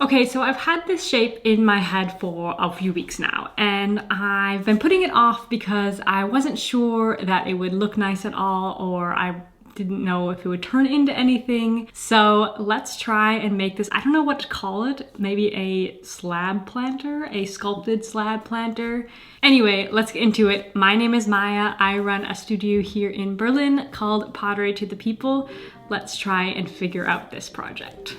Okay, so I've had this shape in my head for a few weeks now, and I've been putting it off because I wasn't sure that it would look nice at all, or I didn't know if it would turn into anything. So let's try and make this, I don't know what to call it, maybe a slab planter, a sculpted slab planter. Anyway, let's get into it. My name is Maya. I run a studio here in Berlin called Pottery to the People. Let's try and figure out this project.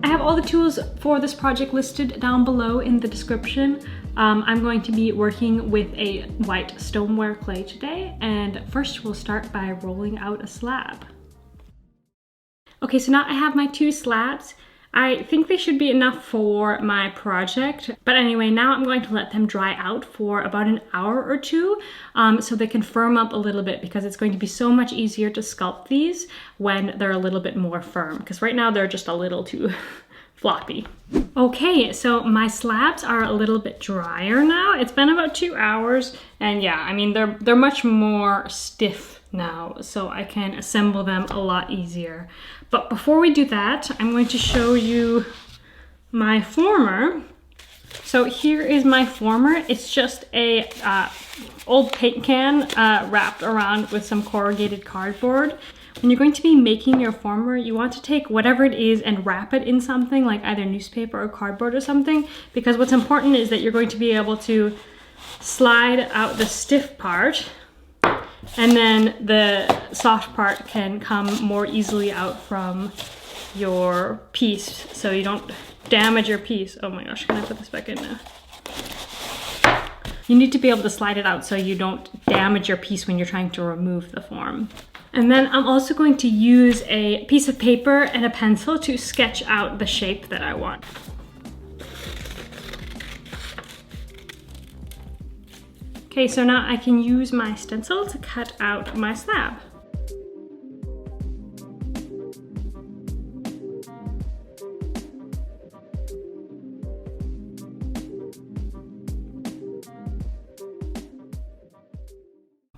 I have all the tools for this project listed down below in the description. I'm going to be working with a white stoneware clay today, and first we'll start by rolling out a slab. Okay, so now I have my two slabs. I think they should be enough for my project, but anyway, now I'm going to let them dry out for about an hour or two so they can firm up a little bit, because it's going to be so much easier to sculpt these when they're a little bit more firm, because right now they're just a little too floppy. Okay, so my slabs are a little bit drier now. It's been about 2 hours, and yeah, I mean, they're much more stiff now, so I can assemble them a lot easier. But before we do that, I'm going to show you my former. So here is my former. It's just a old paint can wrapped around with some corrugated cardboard. When you're going to be making your former, you want to take whatever it is and wrap it in something like either newspaper or cardboard or something, because what's important is that you're going to be able to slide out the stiff part, and then the soft part can come more easily out from your piece so you don't damage your piece. Oh my gosh, can I put this back in now? You need to be able to slide it out so you don't damage your piece when you're trying to remove the form. And then I'm also going to use a piece of paper and a pencil to sketch out the shape that I want. Okay, so now I can use my stencil to cut out my slab.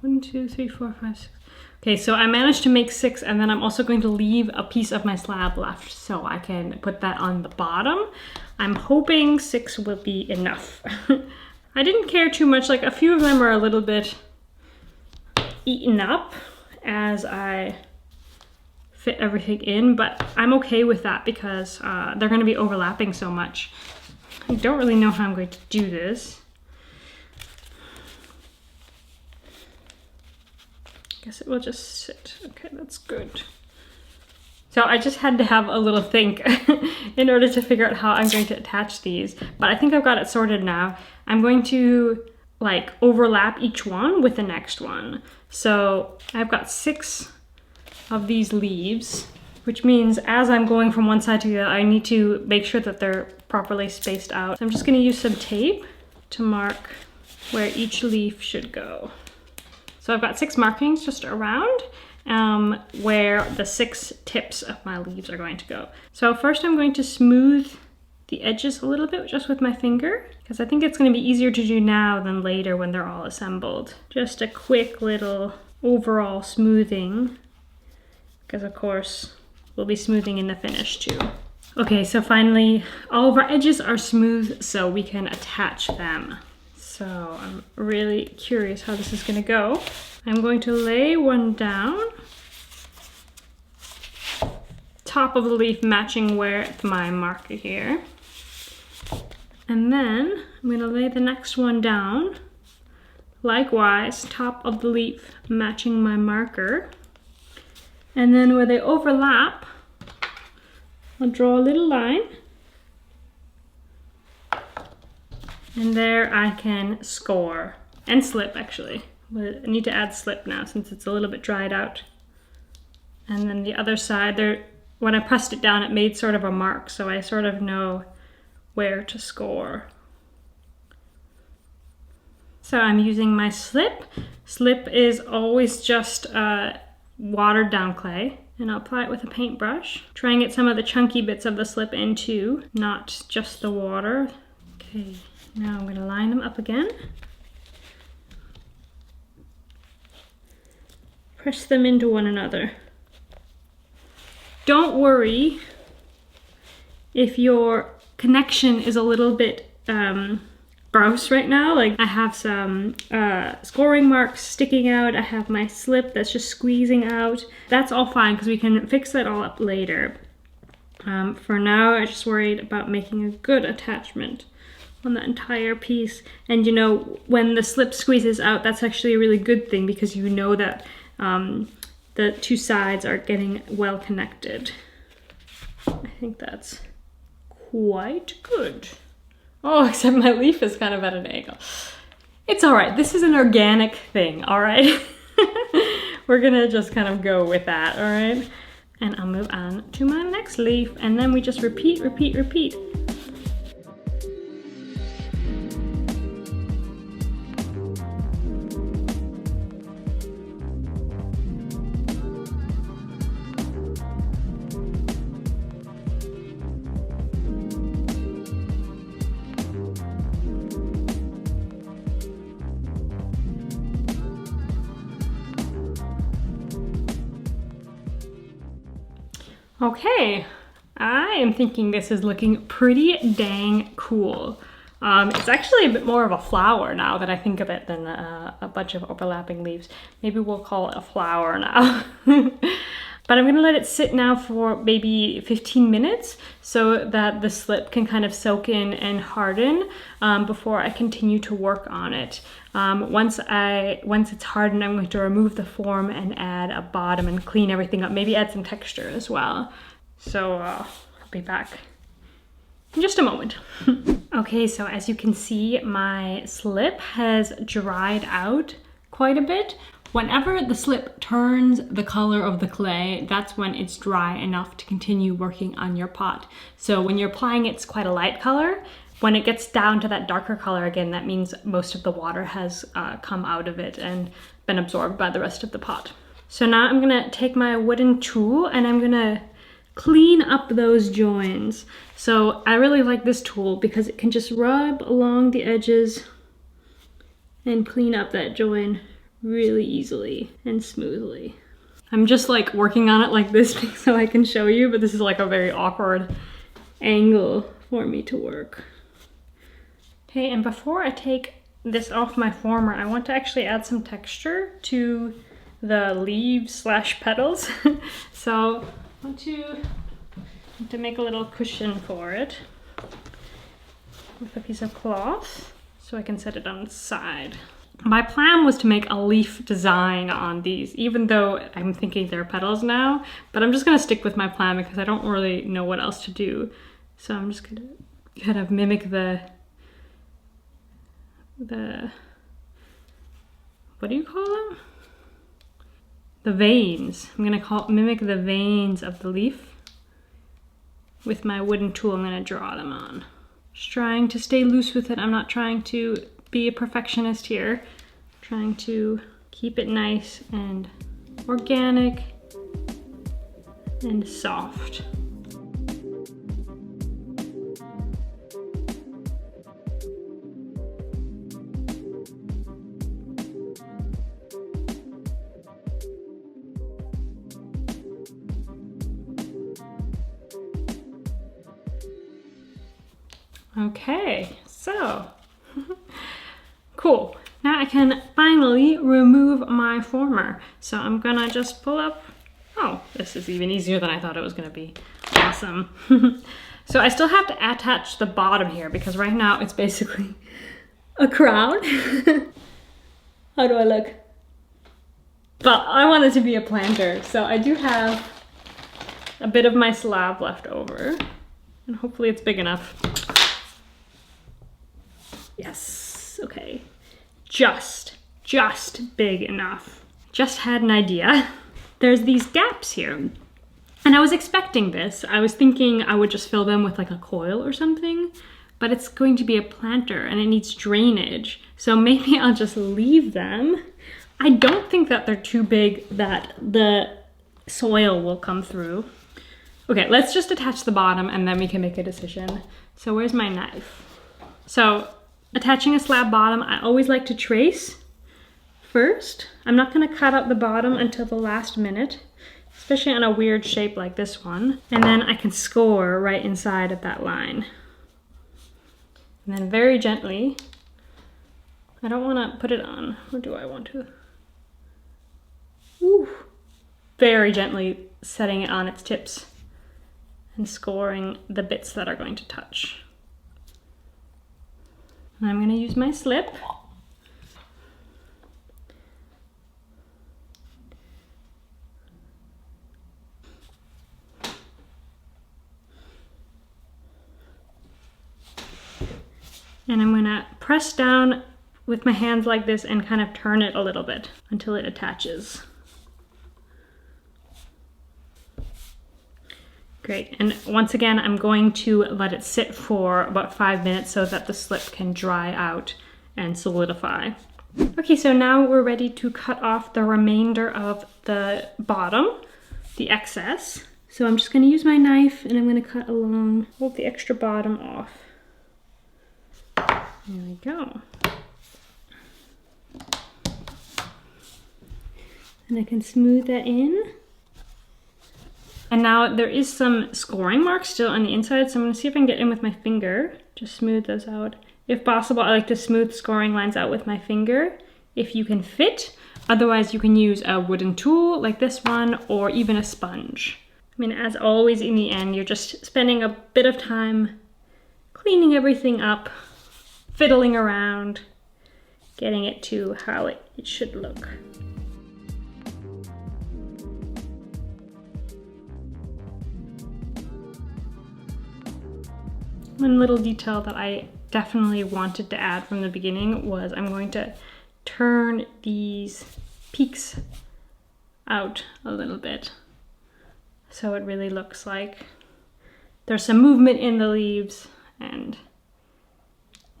One, two, three, four, five, six. Okay, so I managed to make 6, and then I'm also going to leave a piece of my slab left so I can put that on the bottom. I'm hoping 6 will be enough. I didn't care too much, like a few of them are a little bit eaten up as I fit everything in, but I'm okay with that because they're going to be overlapping so much. I don't really know how I'm going to do this. Guess it will just sit. Okay, that's good. So I just had to have a little think in order to figure out how I'm going to attach these, but I think I've got it sorted now. I'm going to like overlap each one with the next one. So I've got 6 of these leaves, which means as I'm going from one side to the other, I need to make sure that they're properly spaced out. So I'm just going to use some tape to mark where each leaf should go. So I've got 6 markings just around where the 6 tips of my leaves are going to go. So first I'm going to smooth the edges a little bit just with my finger, because I think it's going to be easier to do now than later when they're all assembled. Just a quick little overall smoothing, because of course we'll be smoothing in the finish too. Okay, so finally all of our edges are smooth so we can attach them. So I'm really curious how this is going to go. I'm going to lay one down, top of the leaf matching where my marker here. And then I'm going to lay the next one down, likewise, top of the leaf matching my marker. And then where they overlap, I'll draw a little line. And there I can score, and slip actually. I need to add slip now since it's a little bit dried out. And then the other side, there, when I pressed it down, it made sort of a mark, so I sort of know where to score. So I'm using my slip. Slip is always just watered down clay, and I'll apply it with a paintbrush. Try and get some of the chunky bits of the slip in too, not just the water. Okay. Now I'm going to line them up again. Press them into one another. don't worry if your connection is a little bit gross right now. Like I have some scoring marks sticking out. I have my slip that's just squeezing out. That's all fine because we can fix that all up later. For now, I'm just worried about making a good attachment on the entire piece. And you know, when the slip squeezes out, that's actually a really good thing because you know that the two sides are getting well connected. I think that's quite good. Oh, except my leaf is kind of at an angle. It's all right. This is an organic thing, all right? We're gonna just kind of go with that, all right? And I'll move on to my next leaf, and then we just repeat, repeat, repeat. Okay, I am thinking this is looking pretty dang cool. It's actually a bit more of a flower now that I think of it than a bunch of overlapping leaves. Maybe we'll call it a flower now. But I'm gonna let it sit now for maybe 15 minutes so that the slip can kind of soak in and harden before I continue to work on it. Once it's hardened, I'm going to remove the form and add a bottom and clean everything up. Maybe add some texture as well. So I'll be back in just a moment. Okay, so as you can see, my slip has dried out quite a bit. Whenever the slip turns the color of the clay, that's when it's dry enough to continue working on your pot. So when you're applying it, it's quite a light color. When it gets down to that darker color again, that means most of the water has come out of it and been absorbed by the rest of the pot. So now I'm gonna take my wooden tool and I'm gonna clean up those joins. So I really like this tool because it can just rub along the edges and clean up that join really easily and smoothly. I'm just like working on it like this so I can show you, but this is like a very awkward angle for me to work. Okay, and before I take this off my former, I want to actually add some texture to the leaves / petals. So I want to make a little cushion for it with a piece of cloth so I can set it on its side. My plan was to make a leaf design on these, even though I'm thinking they're petals now, but I'm just gonna stick with my plan because I don't really know what else to do. So I'm just gonna kind of mimic the what do you call them? The veins. I'm gonna mimic the veins of the leaf. With my wooden tool, I'm gonna draw them on. Just trying to stay loose with it. I'm not trying to be a perfectionist here. Trying to keep it nice and organic and soft. Okay, so cool. Now I can finally remove my former. So I'm gonna just pull up. Oh, this is even easier than I thought it was gonna be. Awesome. So I still have to attach the bottom here because right now it's basically a crown. How do I look? But I want it to be a planter. So I do have a bit of my slab left over and hopefully it's big enough. Yes, okay. Just big enough. Just had an idea. There's these gaps here. And I was expecting this. I was thinking I would just fill them with like a coil or something, but it's going to be a planter and it needs drainage. So maybe I'll just leave them. I don't think that they're too big that the soil will come through. Okay, let's just attach the bottom and then we can make a decision. So where's my knife? So attaching a slab bottom, I always like to trace first. I'm not gonna cut out the bottom until the last minute, especially on a weird shape like this one. And then I can score right inside of that line. And then very gently, I don't want to put it on, or do I want to? Ooh. Very gently setting it on its tips and scoring the bits that are going to touch. And I'm going to use my slip. And I'm going to press down with my hands like this and kind of turn it a little bit until it attaches. Great, and once again, I'm going to let it sit for about 5 minutes so that the slip can dry out and solidify. Okay, so now we're ready to cut off the remainder of the bottom, the excess. So I'm just gonna use my knife and I'm gonna cut along, hold the extra bottom off. There we go. And I can smooth that in. And now there is some scoring marks still on the inside, so I'm gonna see if I can get in with my finger. Just smooth those out. If possible, I like to smooth scoring lines out with my finger, if you can fit. Otherwise, you can use a wooden tool like this one, or even a sponge. I mean, as always, in the end, you're just spending a bit of time cleaning everything up, fiddling around, getting it to how it should look. One little detail that I definitely wanted to add from the beginning was I'm going to turn these peaks out a little bit. So it really looks like there's some movement in the leaves and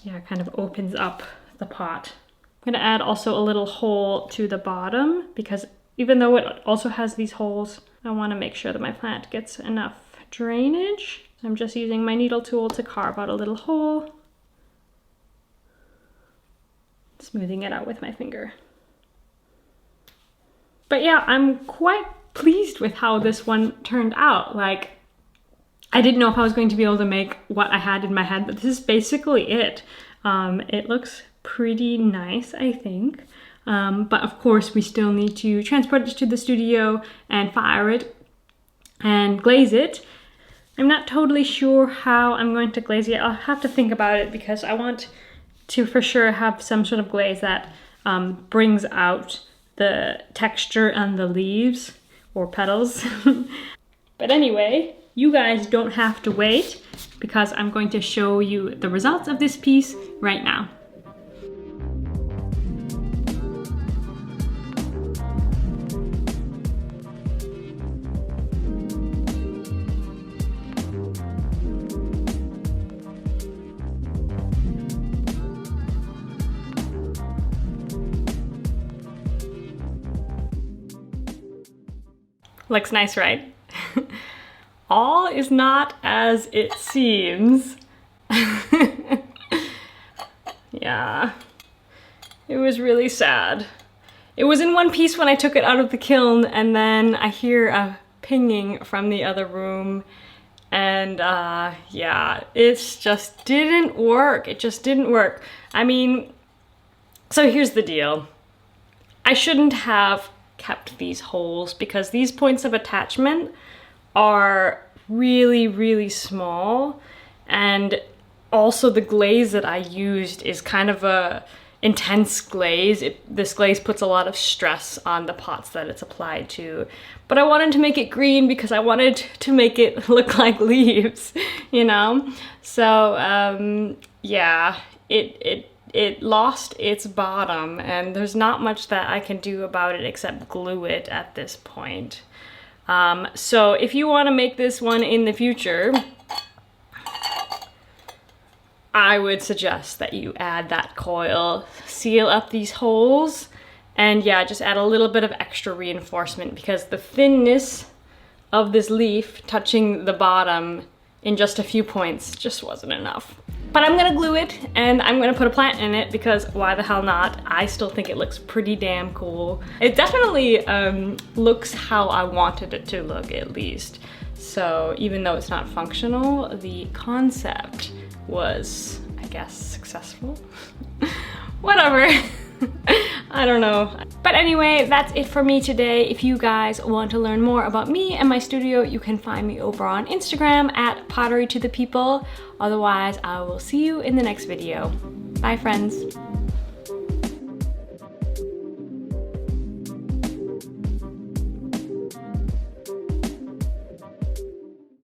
yeah, it kind of opens up the pot. I'm gonna add also a little hole to the bottom because even though it also has these holes, I wanna make sure that my plant gets enough drainage. I'm just using my needle tool to carve out a little hole, smoothing it out with my finger. But yeah, I'm quite pleased with how this one turned out. Like, I didn't know if I was going to be able to make what I had in my head, but this is basically it. It looks pretty nice, I think. But of course, we still need to transport it to the studio and fire it and glaze it. I'm not totally sure how I'm going to glaze it. I'll have to think about it because I want to for sure have some sort of glaze that brings out the texture on the leaves or petals. But anyway, you guys don't have to wait because I'm going to show you the results of this piece right now. Looks nice, right? All is not as it seems. Yeah, it was really sad. It was in one piece when I took it out of the kiln, and then I hear a pinging from the other room, and yeah, it just didn't work. It just didn't work. I mean, so here's the deal. I shouldn't have kept these holes because these points of attachment are really, really small, and also the glaze that I used is kind of a intense glaze. This glaze puts a lot of stress on the pots that it's applied to, but I wanted to make it green because I wanted to make it look like leaves, you know? So yeah, it lost its bottom, and there's not much that I can do about it except glue it at this point. So if you want to make this one in the future, I would suggest that you add that coil, seal up these holes, and yeah, just add a little bit of extra reinforcement because the thinness of this leaf touching the bottom in just a few points just wasn't enough. But I'm gonna glue it and I'm gonna put a plant in it because why the hell not? I still think it looks pretty damn cool. It definitely looks how I wanted it to look, at least. So even though it's not functional, the concept was, I guess, successful. Whatever. I don't know. But anyway, that's it for me today. If you guys want to learn more about me and my studio, you can find me over on Instagram at Pottery to the People. Otherwise, I will see you in the next video. Bye, friends.